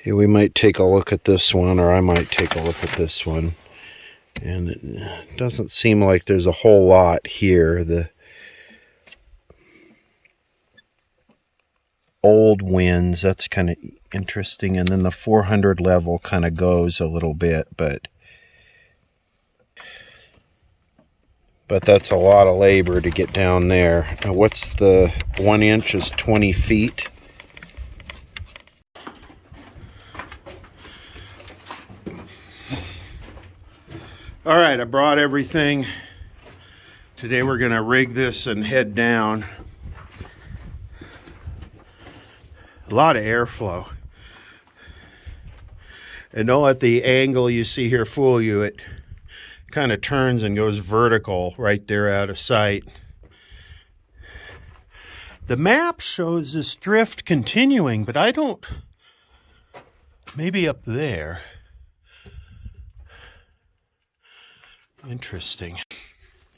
Okay, we might take a look at this one, or I might take a look at this one. And it doesn't seem like there's a whole lot here. The old winds, that's kind of interesting. And then the 400 level kind of goes a little bit, but that's a lot of labor to get down there. Now, what's the 1 inch is 20 feet. All right, I brought everything. Today we're gonna rig this and head down. A lot of airflow. And don't let the angle you see here fool you. It kind of turns and goes vertical right there out of sight. The map shows this drift continuing, but I don't, maybe up there. Interesting.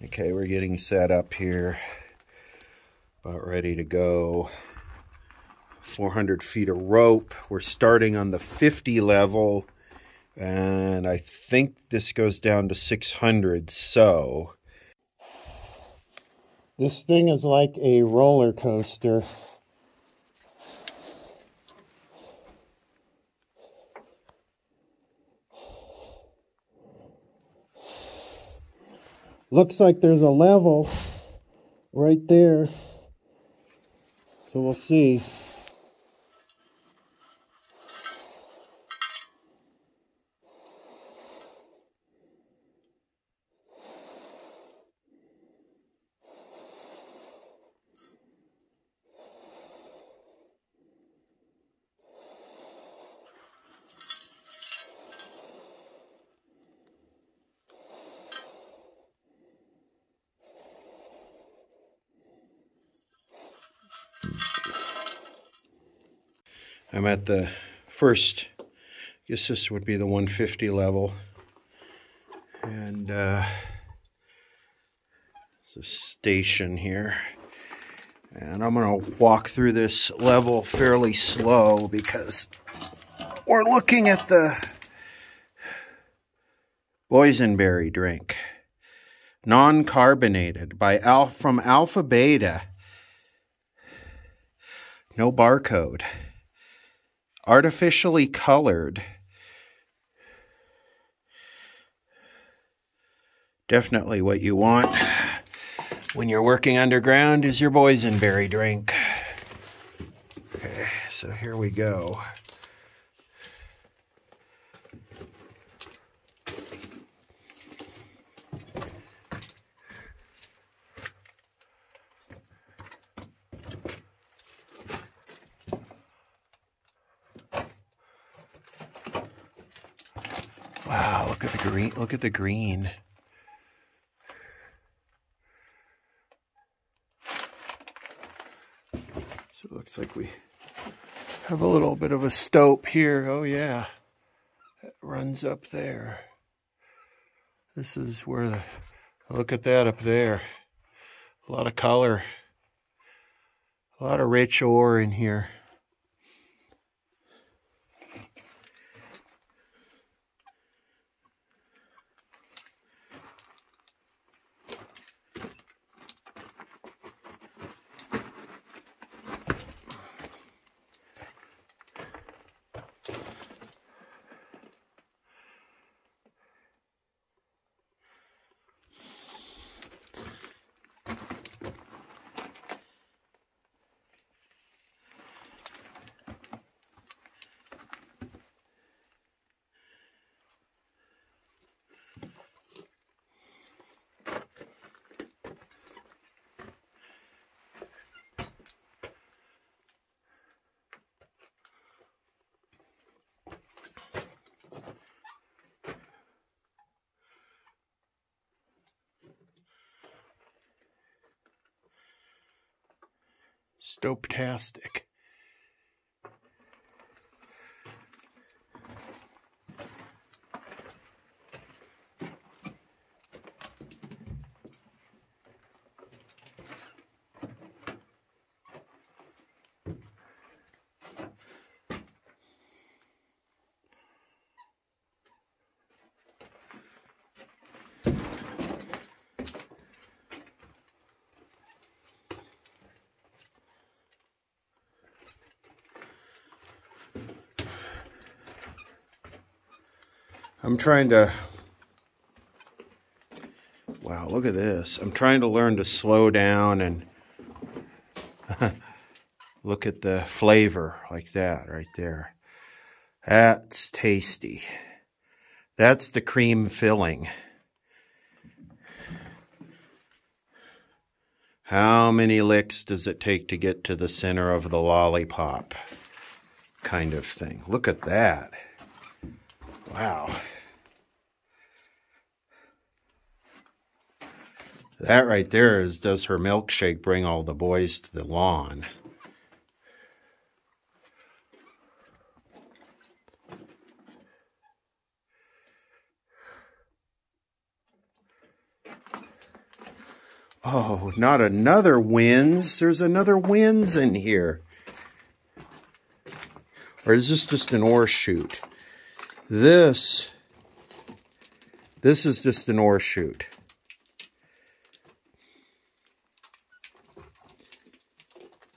Okay, we're getting set up here. About ready to go. 400 feet of rope. We're starting on the 50 level. And I think this goes down to 600. So this thing is like a roller coaster. Looks like there's a level right there, so we'll see. I'm at the first, I guess this would be the 150 level. And it's a station here. And I'm going to walk through this level fairly slow because we're looking at the boysenberry drink. Non-carbonated from Alpha Beta. No barcode. Artificially colored. Definitely what you want when you're working underground is your boysenberry drink. Okay, so here we go. Wow, look at the green, look at the green. So it looks like we have a little bit of a stope here. Oh yeah, it runs up there. This is where the, look at that up there. A lot of color. A lot of rich ore in here. Stope-tastic. I'm trying to, wow, look at this. I'm trying to learn to slow down and look at the flavor like that right there. That's tasty. That's the cream filling. How many licks does it take to get to the center of the lollipop? Kind of thing. Look at that. Wow. That right there is, does her milkshake bring all the boys to the lawn? Oh, not another wins. There's another wins in here. Or is this just an ore chute? This is just an ore chute.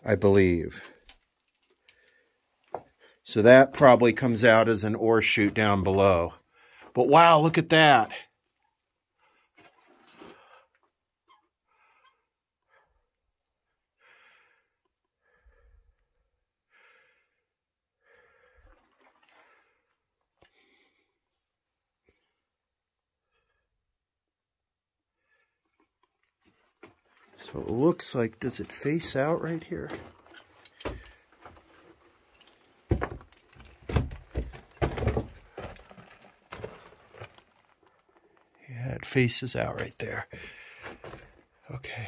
I believe. So that probably comes out as an ore chute down below. But wow, look at that. So it looks like, does it face out right here? Yeah, it faces out right there. Okay.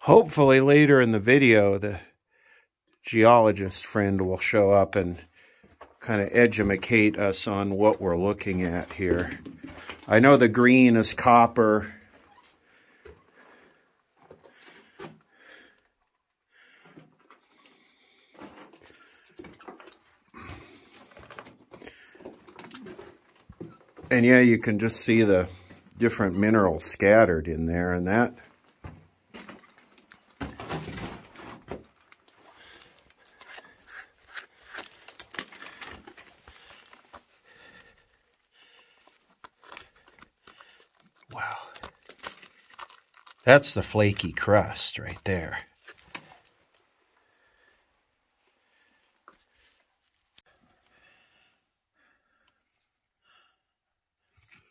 Hopefully later in the video, the geologist friend will show up and kind of educate us on what we're looking at here. I know the green is copper. And yeah, you can just see the different minerals scattered in there, and that wow. That's the flaky crust right there.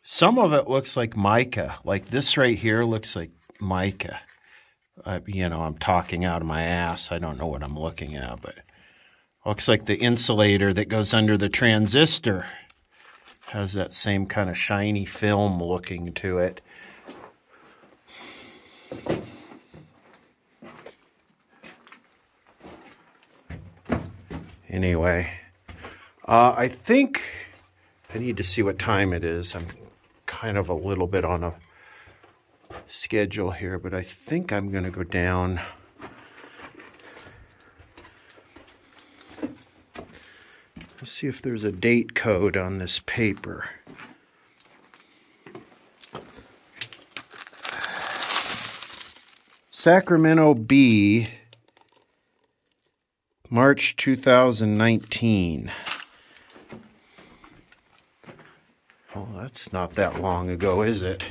Some of it looks like mica. Like this right here looks like mica. You know, I'm talking out of my ass. I don't know what I'm looking at, but looks like the insulator that goes under the transistor has that same kind of shiny film looking to it. Anyway, I think I need to see what time it is. I'm kind of a little bit on a schedule here, but I think I'm going to go down. Let's see if there's a date code on this paper. Sacramento Bee, March 2019. Oh, that's not that long ago, is it?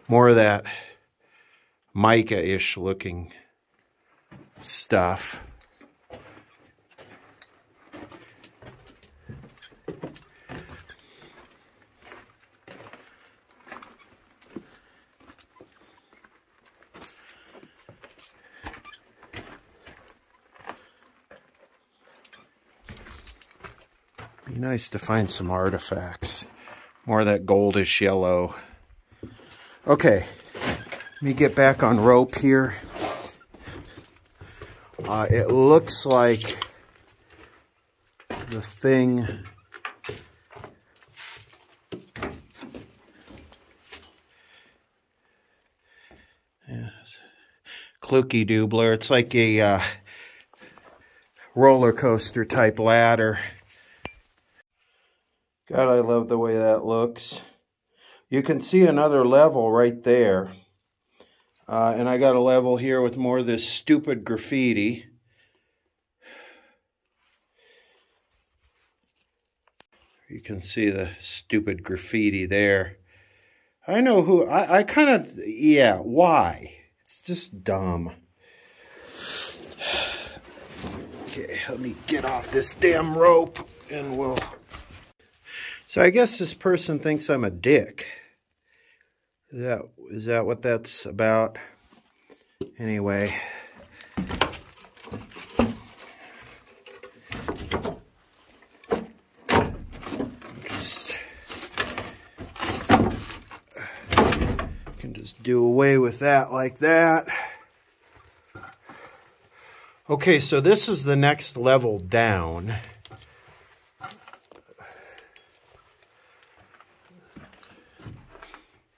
More of that mica-ish looking stuff. Be nice to find some artifacts. More of that goldish yellow. Okay, let me get back on rope here. It looks like the thing fluky doubler. It's like a roller coaster type ladder. God, I love the way that looks. You can see another level right there. And I got a level here with more of this stupid graffiti. You can see the stupid graffiti there. I know who, I kind of, yeah, why? It's just dumb. Okay, let me get off this damn rope and we'll... So I guess this person thinks I'm a dick. Is that what that's about? Anyway. Can just do away with that like that. Okay, so this is the next level down.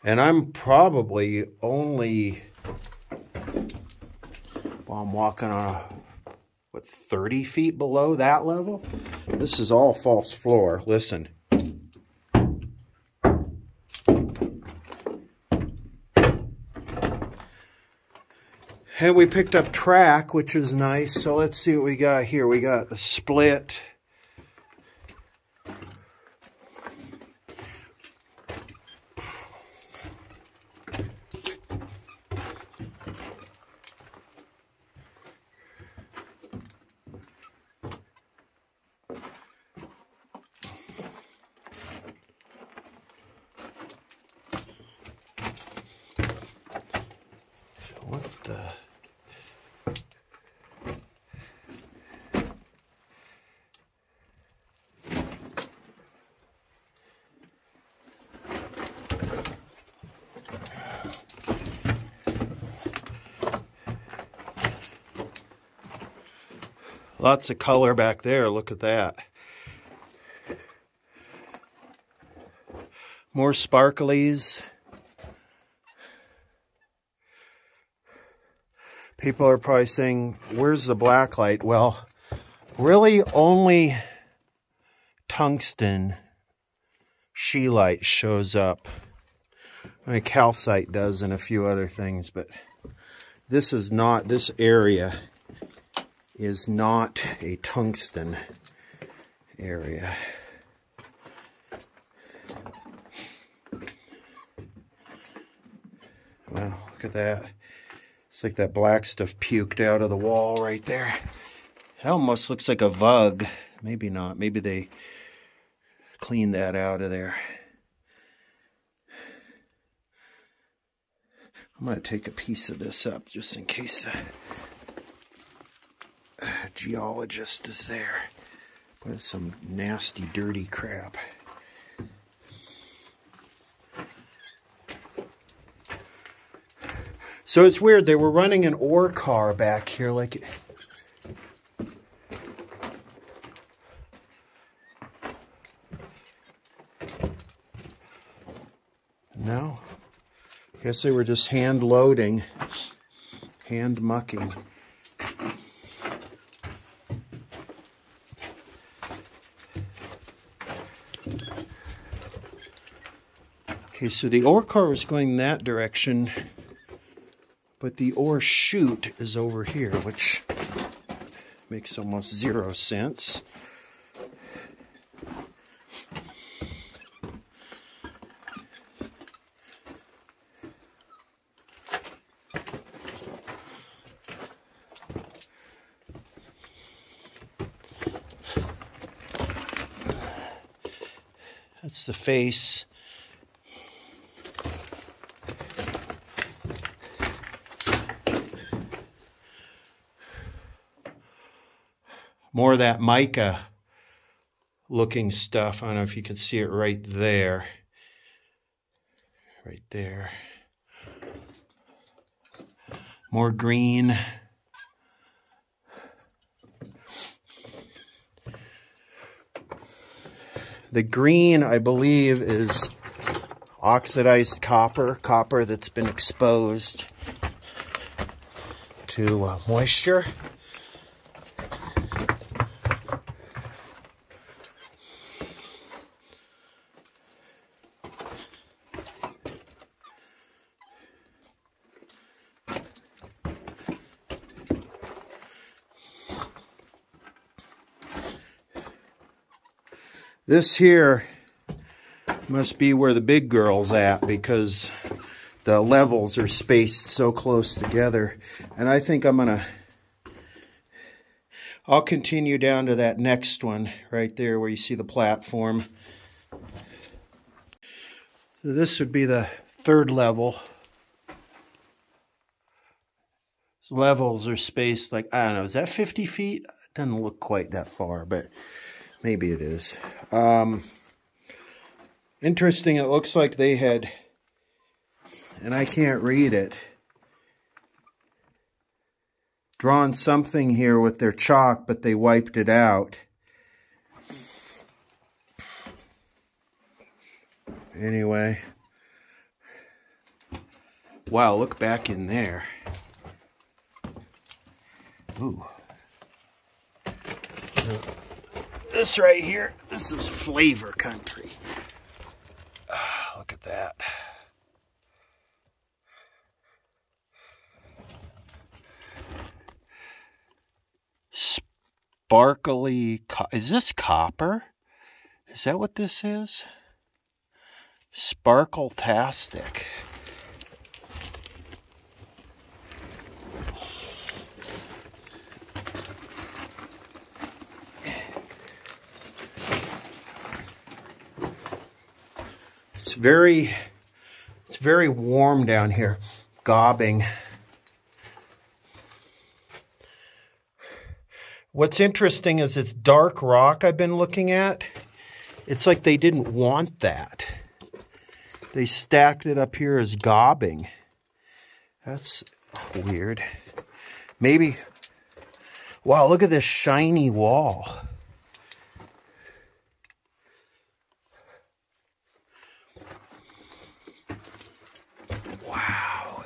And I'm probably only, well, I'm walking on what, 30 feet below that level? This is all false floor. Listen. And we picked up track, which is nice. So let's see what we got here. We got a split. What the... Lots of color back there. Look at that. More sparklies. People are probably saying, where's the black light? Well, really only tungsten scheelite shows up. I mean, calcite does and a few other things, but this is not, this area is not a tungsten area. Wow, look at that. It's like that black stuff puked out of the wall right there. That almost looks like a vug. Maybe not. Maybe they cleaned that out of there. I'm going to take a piece of this up just in case a geologist is there. With some nasty, dirty crap. So it's weird, they were running an ore car back here like it... No. I guess they were just hand loading, hand mucking. Okay, so the ore car was going that direction. But the ore chute is over here, which makes almost zero sense. That's the face. More of that mica looking stuff. I don't know if you can see it right there. Right there. More green. The green, I believe, is oxidized copper. Copper that's been exposed to moisture. This here must be where the big girl's at because the levels are spaced so close together. And I think I'll continue down to that next one right there where you see the platform. So this would be the third level. So levels are spaced like, I don't know, is that 50 feet? It doesn't look quite that far, but maybe it is. Interesting, it looks like they had, and I can't read it, drawn something here with their chalk, but they wiped it out. Anyway. Wow, look back in there. Ooh. So this right here, this is flavor country. Look at that. Sparkly, is this copper? Is that what this is? Sparkle-tastic. It's very warm down here, gobbing. What's interesting is it's dark rock I've been looking at. It's like they didn't want that. They stacked it up here as gobbing. That's weird. Maybe, wow, look at this shiny wall. Wow.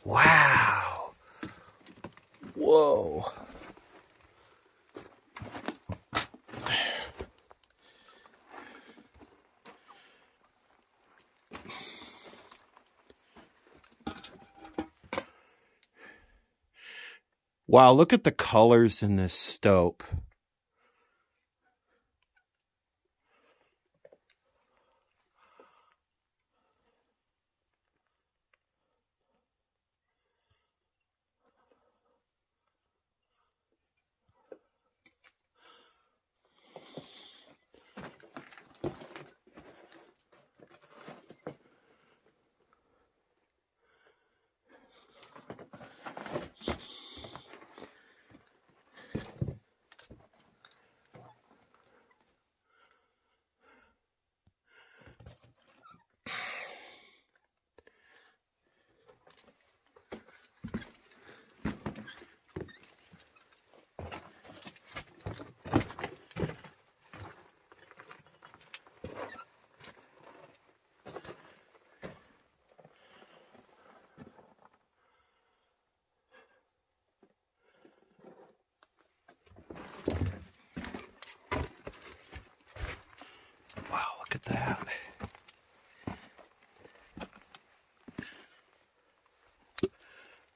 Wow. Whoa. Wow, look at the colors in this stope. Wow, look at that.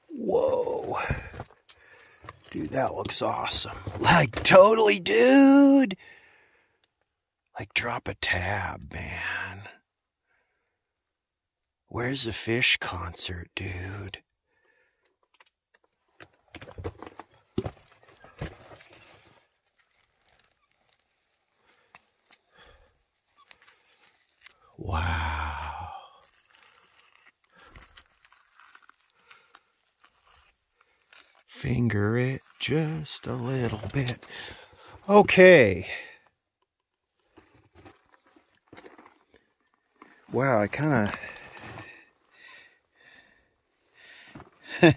Whoa. Dude, that looks awesome. Like, totally, dude. Like, drop a tab, man. Where's the fish concert, dude? Wow. Finger it just a little bit. Okay. Wow, I kind of...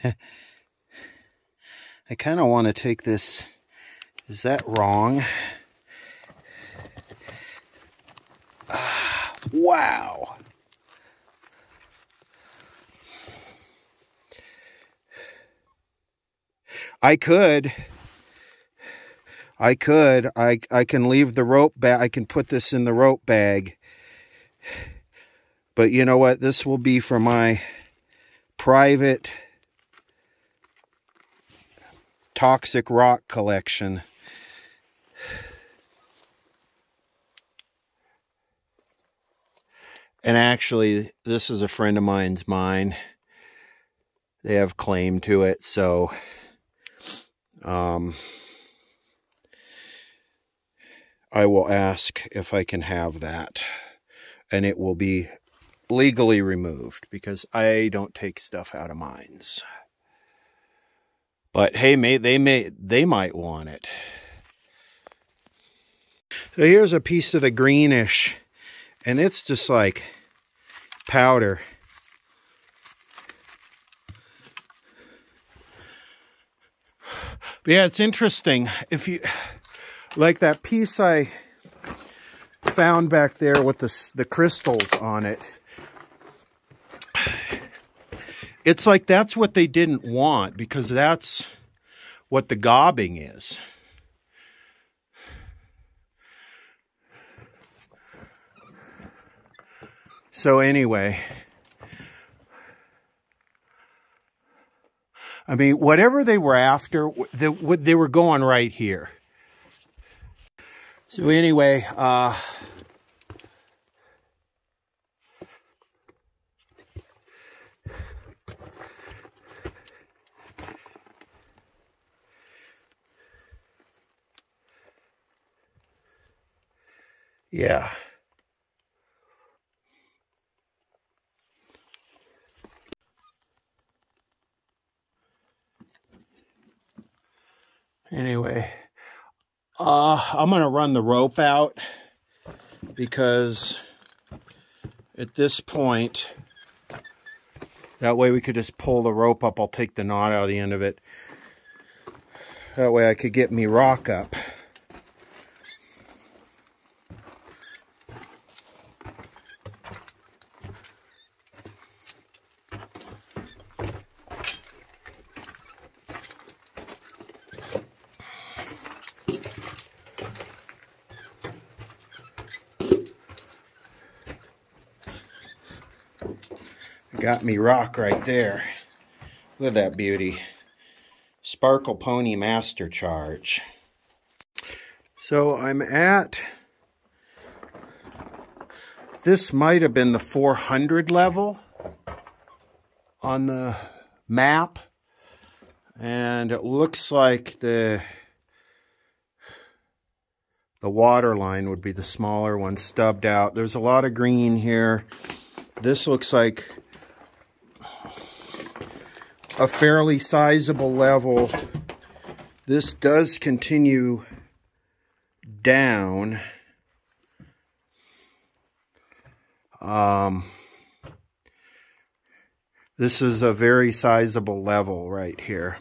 I kind of want to take this... Is that wrong? Wow. I could. I can leave the rope bag. I can put this in the rope bag. But you know what? This will be for my private toxic rock collection. And actually, this is a friend of mine's mine. They have claim to it, so I will ask if I can have that. And it will be legally removed because I don't take stuff out of mines. But hey, they might want it. So here's a piece of the greenish, and it's just like powder. But yeah, it's interesting. If you like that piece I found back there with the crystals on it, it's like that's what they didn't want, because that's what the gobbing is. So anyway, I mean, whatever they were after, they were going right here. So anyway, yeah. Anyway, I'm going to run the rope out because at this point, that way we could just pull the rope up. I'll take the knot out of the end of it. That way I could get me rock up. Got me rock right there. Look at that beauty. Sparkle Pony Master Charge. So I'm at, this might have been the 400 level on the map. And it looks like the water line would be the smaller one, stubbed out. There's a lot of green here. This looks like a fairly sizable level. This does continue down. This is a very sizable level right here.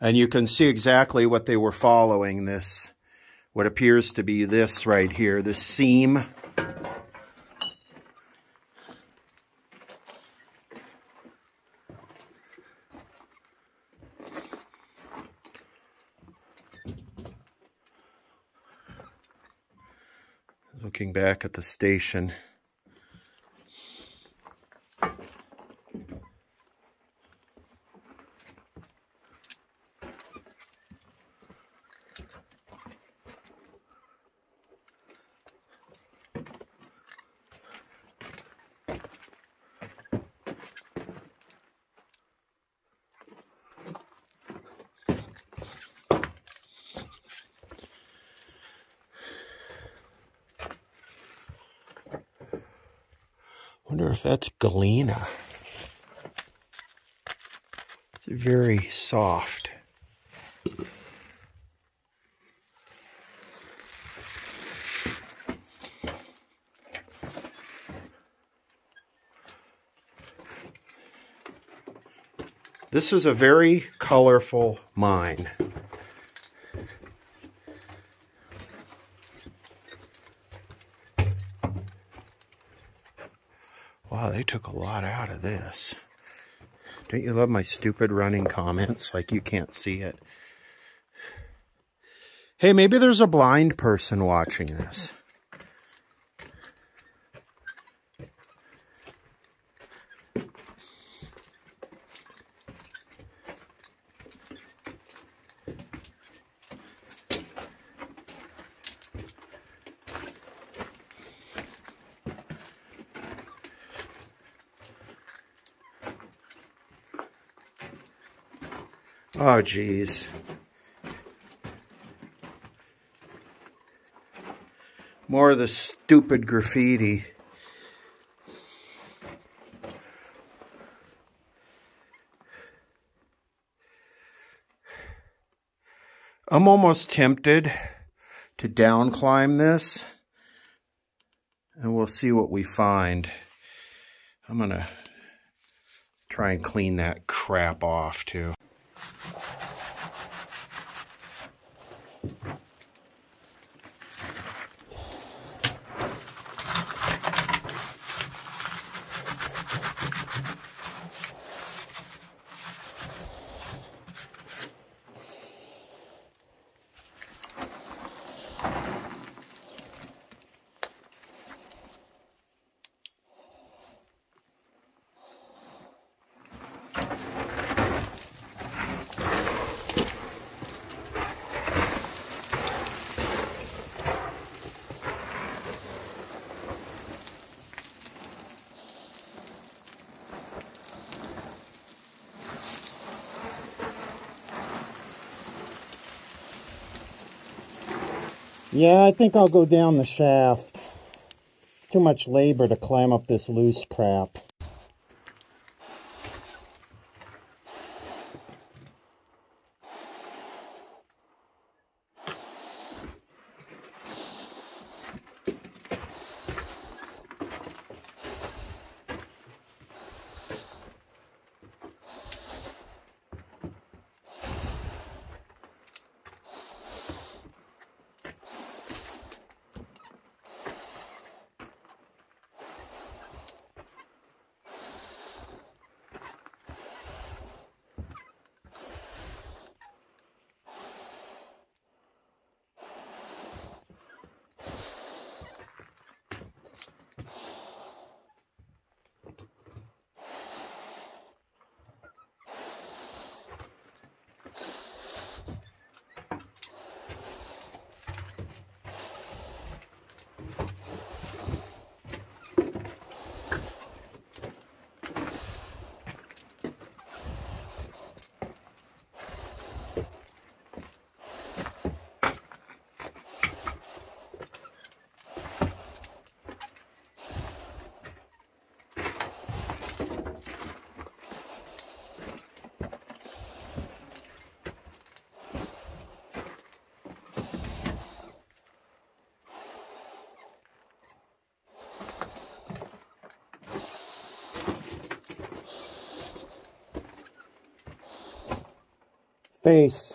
And you can see exactly what they were following, this, what appears to be this right here, this seam. Looking back at the station. Wonder if that's galena. It's very soft. This is a very colorful mine. Wow, they took a lot out of this. Don't you love my stupid running comments like you can't see it? Hey, maybe there's a blind person watching this. Oh, geez. More of the stupid graffiti. I'm almost tempted to down climb this, and we'll see what we find. I'm gonna try and clean that crap off too. Yeah, I think I'll go down the shaft. Too much labor to climb up this loose crap. Face.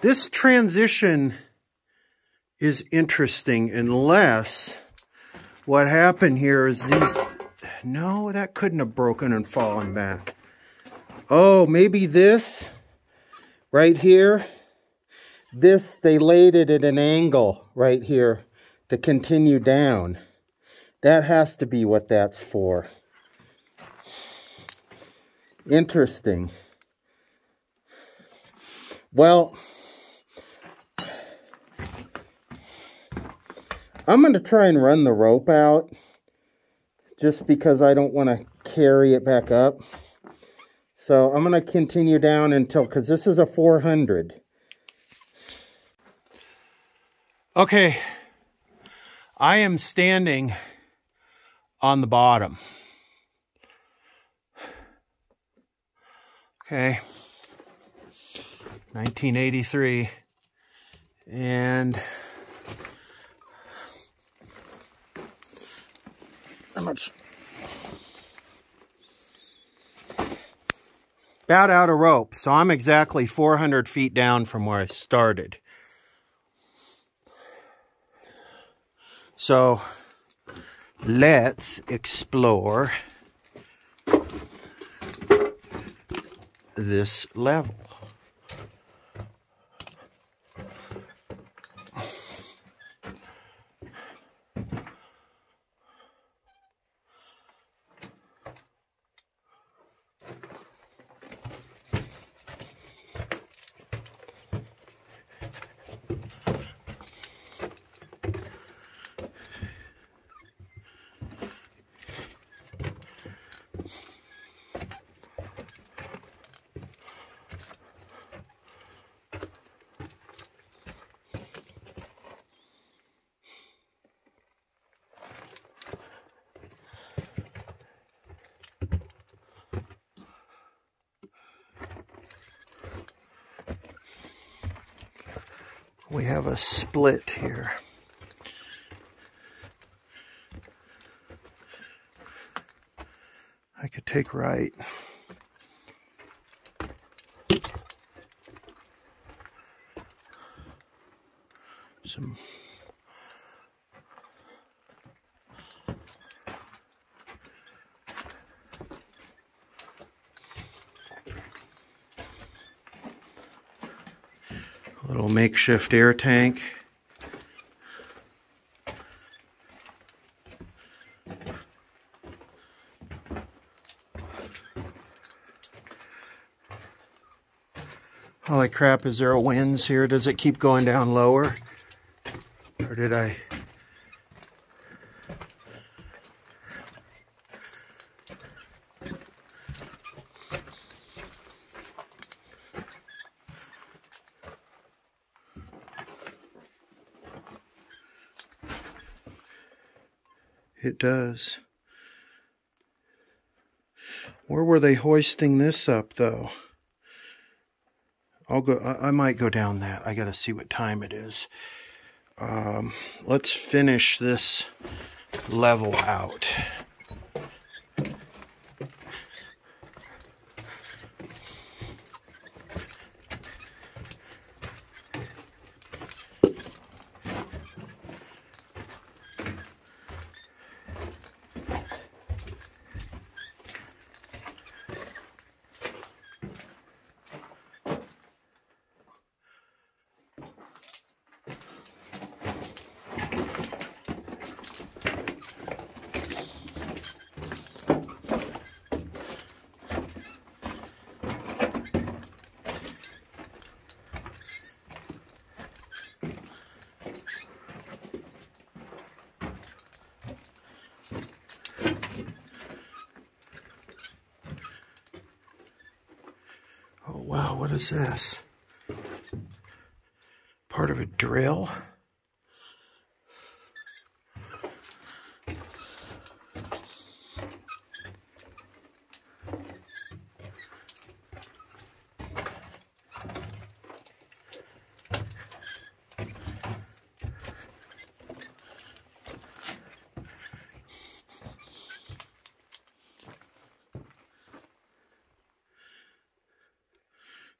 This transition is interesting unless what happened here is these... No, that couldn't have broken and fallen back. Oh, maybe this right here. This, they laid it at an angle right here to continue down. That has to be what that's for. Interesting. Well, I'm going to try and run the rope out just because I don't want to carry it back up. So I'm going to continue down until, because this is a 400. Okay, I am standing on the bottom. Okay, 1983, and how much? About out of rope, so I'm exactly 400 feet down from where I started. So let's explore this level. We have a split here. I could take right. Some little makeshift air tank. Holy crap, is there a winds here? Does it keep going down lower? Or did I? It does. Where were they hoisting this up, though? I'll go. I might go down that. I got to see what time it is. Let's finish this level out. Oh, wow, what is this? Part of a drill?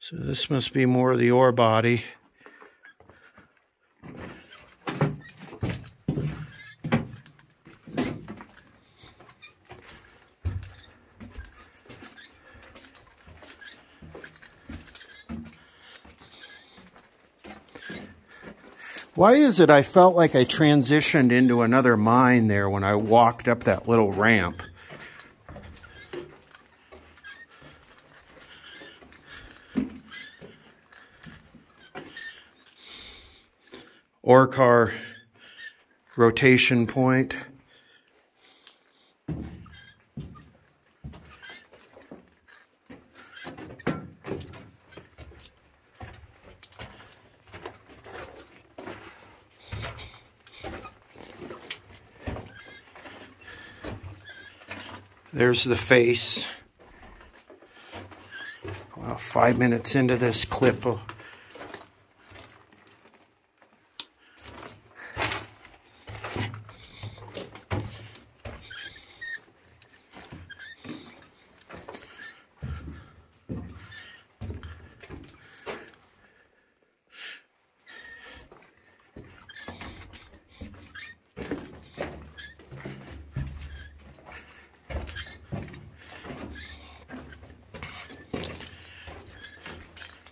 So this must be more of the ore body. Why is it I felt like I transitioned into another mine there when I walked up that little ramp? Ore car rotation point. There's the face. Well, 5 minutes into this clip.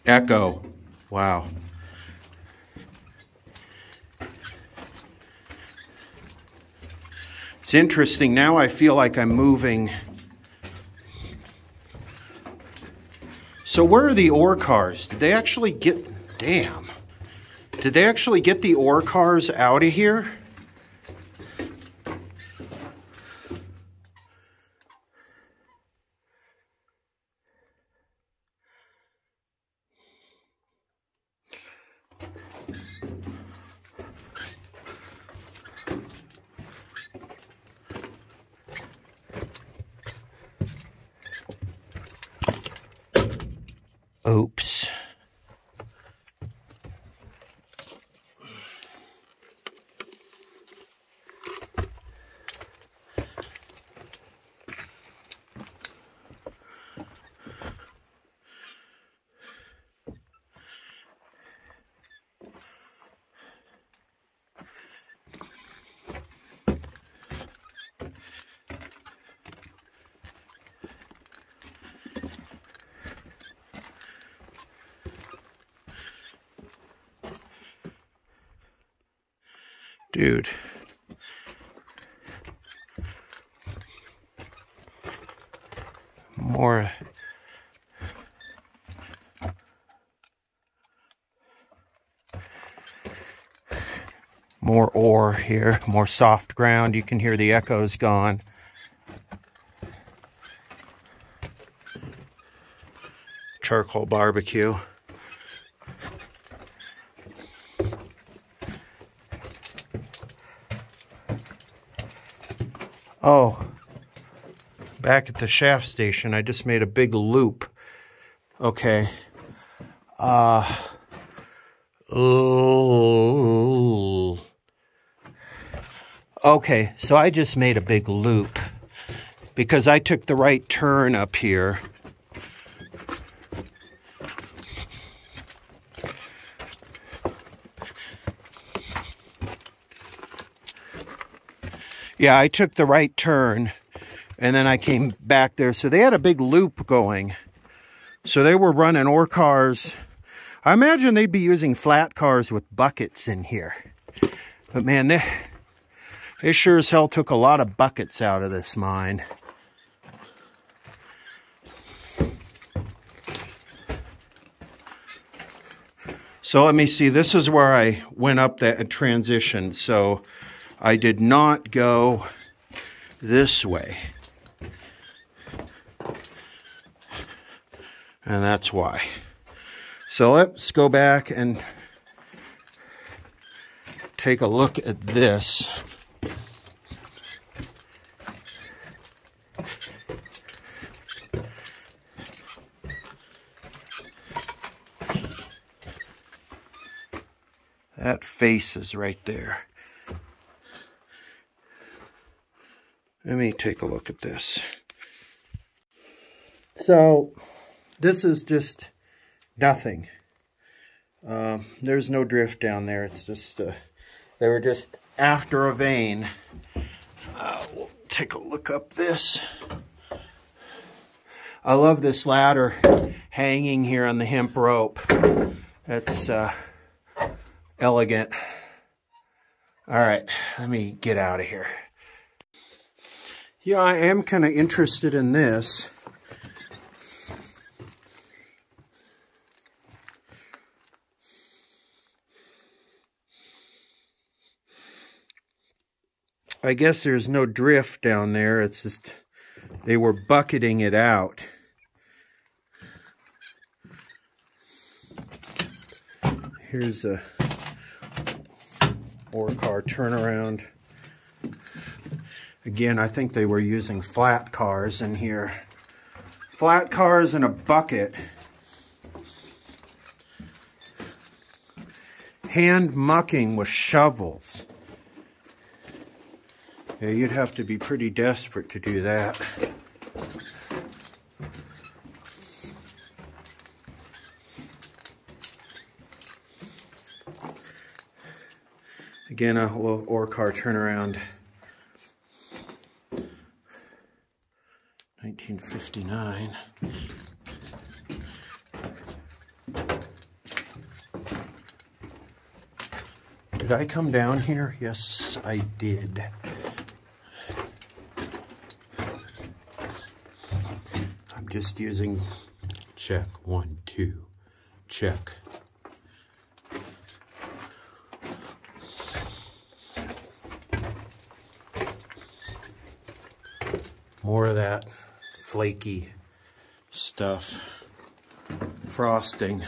Echo. Wow. It's interesting. Now I feel like I'm moving. So where are the ore cars? Did they actually get... Damn. Did they actually get the ore cars out of here? Oops. Dude. More ore here, more soft ground. You can hear the echoes gone. Charcoal barbecue. Oh, back at the shaft station, I just made a big loop. Okay. Oh. Okay, so I just made a big loop because I took the right turn up here. Yeah, I took the right turn, and then I came back there. So they had a big loop going. So they were running ore cars. I imagine they'd be using flat cars with buckets in here. But man, they sure as hell took a lot of buckets out of this mine. So let me see. This is where I went up that transition. So I did not go this way. And that's why. So let's go back and take a look at this. That face is right there. Let me take a look at this. So, this is just nothing. There's no drift down there. It's just, they were just after a vein. We'll take a look up this. I love this ladder hanging here on the hemp rope. That's elegant. All right, let me get out of here. Yeah, I am kind of interested in this. I guess there's no drift down there. It's just they were bucketing it out. Here's a ore car turnaround. Again, I think they were using flat cars in here. Flat cars and a bucket. Hand mucking with shovels. Yeah, you'd have to be pretty desperate to do that. Again, a little ore car turnaround. 1959. Did I come down here? Yes, I did. I'm just using check. 1, 2, check. More of that flaky stuff. Frosting.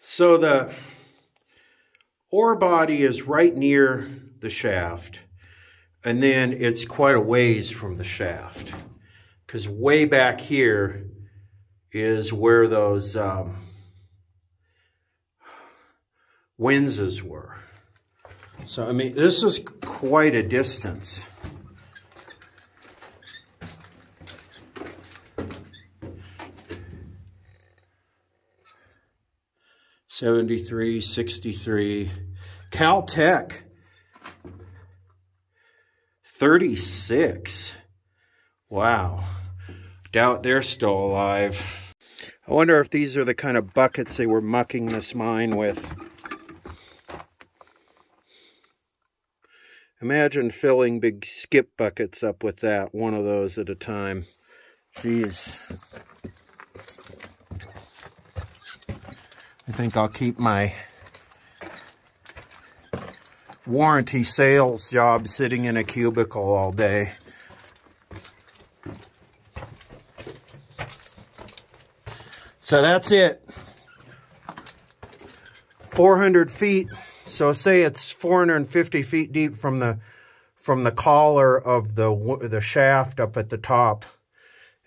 So the ore body is right near the shaft, and then it's quite a ways from the shaft, because way back here is where those Winses were. So, I mean, this is quite a distance. '73, '63. Caltech. 36. Wow. Doubt they're still alive. I wonder if these are the kind of buckets they were mucking this mine with. Imagine filling big skip buckets up with that, one of those at a time. Jeez. I think I'll keep my warranty sales job sitting in a cubicle all day. So that's it. 400 feet. So say it's 450 feet deep from the collar of the shaft up at the top,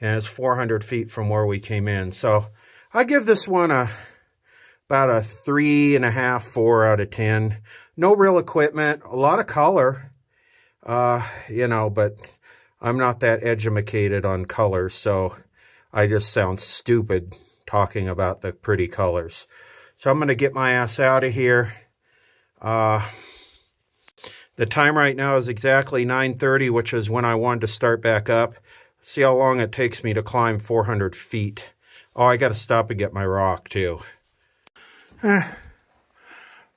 and it's 400 feet from where we came in. So I give this one about a 3.5, 4 out of 10. No real equipment, a lot of color, you know, but I'm not that educated on colors, so I just sound stupid talking about the pretty colors. So I'm going to get my ass out of here. The time right now is exactly 9:30, which is when I wanted to start back up. Let's see how long it takes me to climb 400 feet. Oh, I got to stop and get my rock too.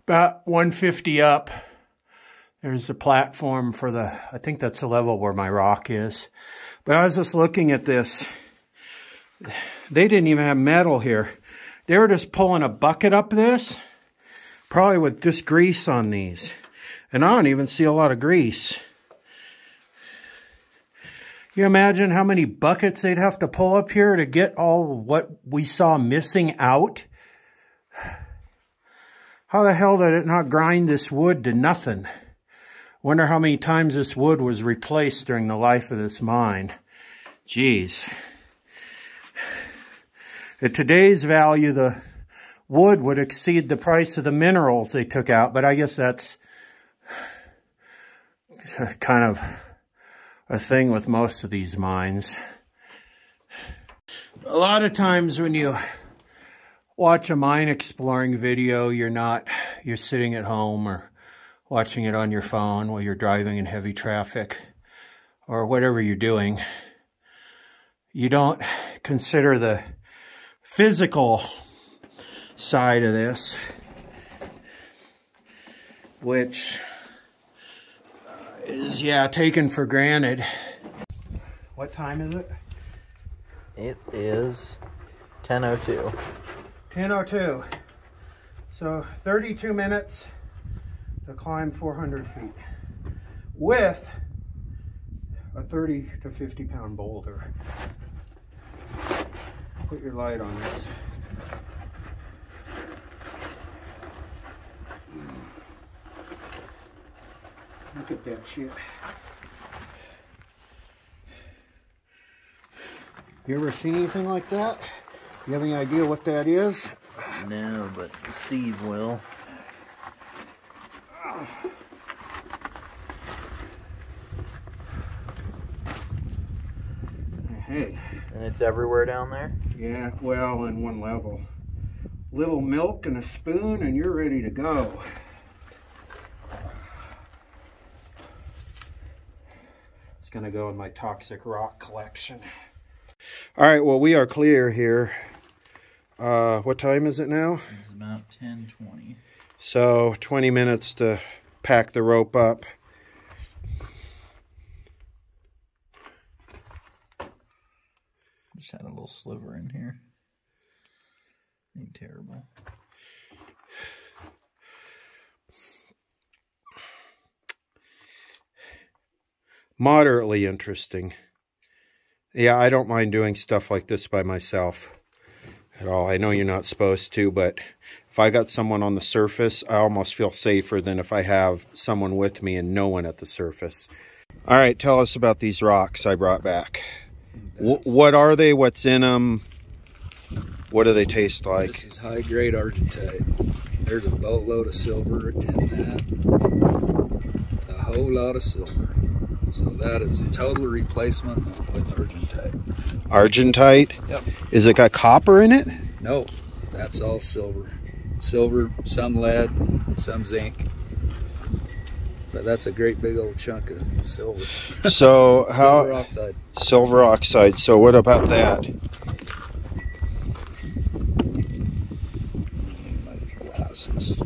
About 150 up. There's a platform for I think that's the level where my rock is. But I was just looking at this. They didn't even have metal here. They were just pulling a bucket up this, probably with just grease on these. And I don't even see a lot of grease. You imagine how many buckets they'd have to pull up here to get all what we saw missing out? How the hell did it not grind this wood to nothing? Wonder how many times this wood was replaced during the life of this mine. Jeez. At today's value, the wood would exceed the price of the minerals they took out, but I guess that's kind of a thing with most of these mines. A lot of times when you watch a mine exploring video, you're sitting at home or watching it on your phone while you're driving in heavy traffic or whatever you're doing. You don't consider the physical side of this, which is, yeah, taken for granted. What time is it? It is 10:02. 10:02. So 32 minutes to climb 400 feet with a 30 to 50 pound boulder. Put your light on this. Look at that shit. You ever seen anything like that? You have any idea what that is? No, but Steve will. Hey. And it's everywhere down there? Yeah, well, in one level. Little milk and a spoon and you're ready to go. It's gonna go in my toxic rock collection. All right, well, we are clear here. What time is it now? It's about 10:20. So 20 minutes to pack the rope up. Just had a little sliver in here. Ain't terrible. Moderately interesting. Yeah, I don't mind doing stuff like this by myself at all. I know you're not supposed to, but if I got someone on the surface, I almost feel safer than if I have someone with me and no one at the surface. All right, tell us about these rocks I brought back. What are they? What's in them? What do they taste like? This is high-grade argentite. There's a boatload of silver in that. A whole lot of silver. So that is a total replacement with argentite. Argentite? Yep. Is it got copper in it? No, that's all silver. Silver, some lead, some zinc. But that's a great big old chunk of silver. So how? Silver oxide. Silver oxide. So what about that? My glasses.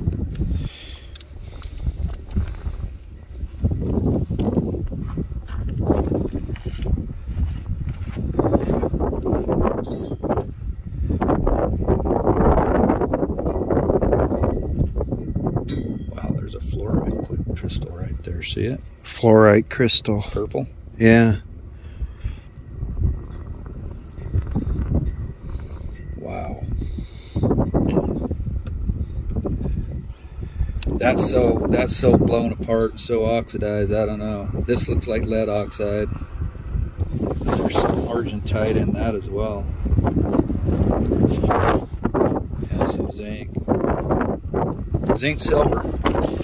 Wow, there's a fluorite crystal right there. See it? Fluorite crystal. Purple. Yeah. Wow. That's so blown apart, so oxidized, I don't know. This looks like lead oxide. There's some argentite in that as well. And some zinc. Zinc silver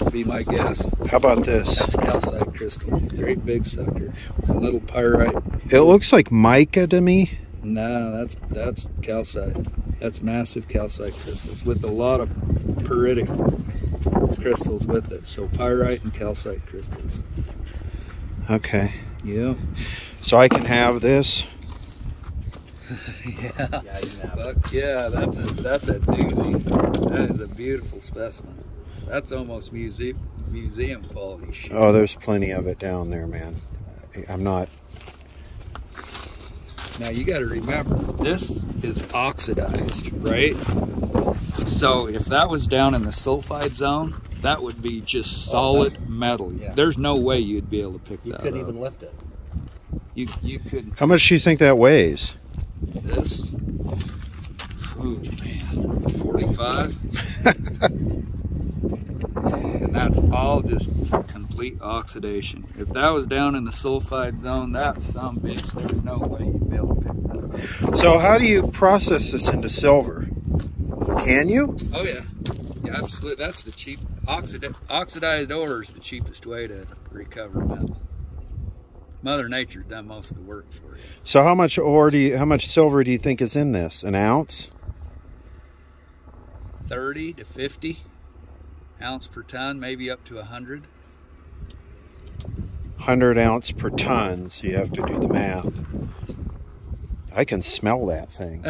would be my guess. How about this? That's calcite crystal. Great big sucker. And little pyrite. It looks like mica to me. No, that's calcite. That's massive calcite crystals with a lot of pyritic crystals with it. So pyrite and calcite crystals. Okay. Yeah. So I can have this. Yeah. Yeah, you can have it. Fuck yeah, that's a doozy. That is a beautiful specimen. That's almost museum quality shit. Oh, there's plenty of it down there, man. I'm not. Now you got to remember, this is oxidized, right? So if that was down in the sulfide zone, that would be just solid metal. Yeah. There's no way you'd be able to pick that up. You couldn't even lift it. You couldn't. How much do you think that weighs? This? Ooh, man. 45? And that's all just complete oxidation. If that was down in the sulfide zone, that's some bitch. There's no way you'd be able to pick that up. So how do you process this into silver? Can you? Oh yeah. Yeah, absolutely. That's the cheap oxidized ore is the cheapest way to recover metal. Mother Nature's done most of the work for you. So how much silver do you think is in this? An ounce? 30 to 50 ounce per ton, maybe up to 100. 100 ounce per ton, so you have to do the math. I can smell that thing.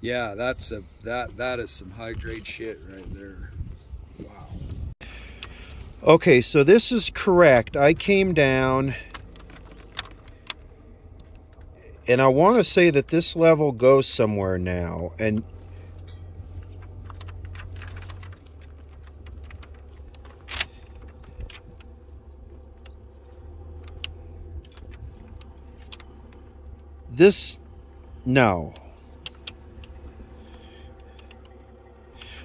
Yeah, that is some high grade shit right there. Wow. Okay, so this is correct. I came down and I want to say that this level goes somewhere now, and this, no.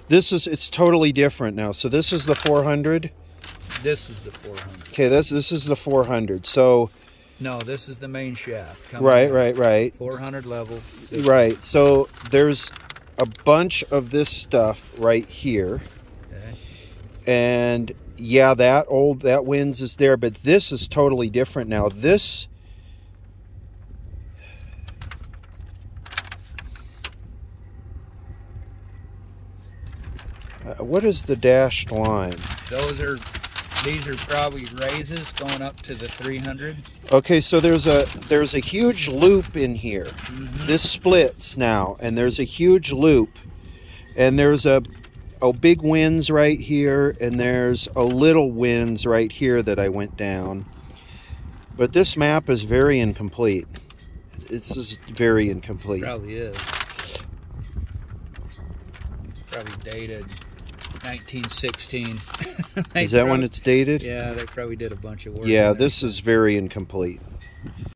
This is, it's totally different now. So this is the 400. This is the 400. Okay, this is the 400. So No, this is the main shaft. right, right, right. 400 level. Right. So there's a bunch of this stuff right here. Okay. And yeah, that winds is there, but this is totally different now. This what is the dashed line? These are probably raises going up to the 300. Okay, so there's a huge loop in here. Mm-hmm. This splits now, and there's a huge loop, and there's a big winds right here, and there's a little winds right here that I went down. But this map is very incomplete. This is very incomplete. Probably is. Probably dated 1916. Is that when it's dated? Yeah, they probably did a bunch of work. Yeah, this is very incomplete.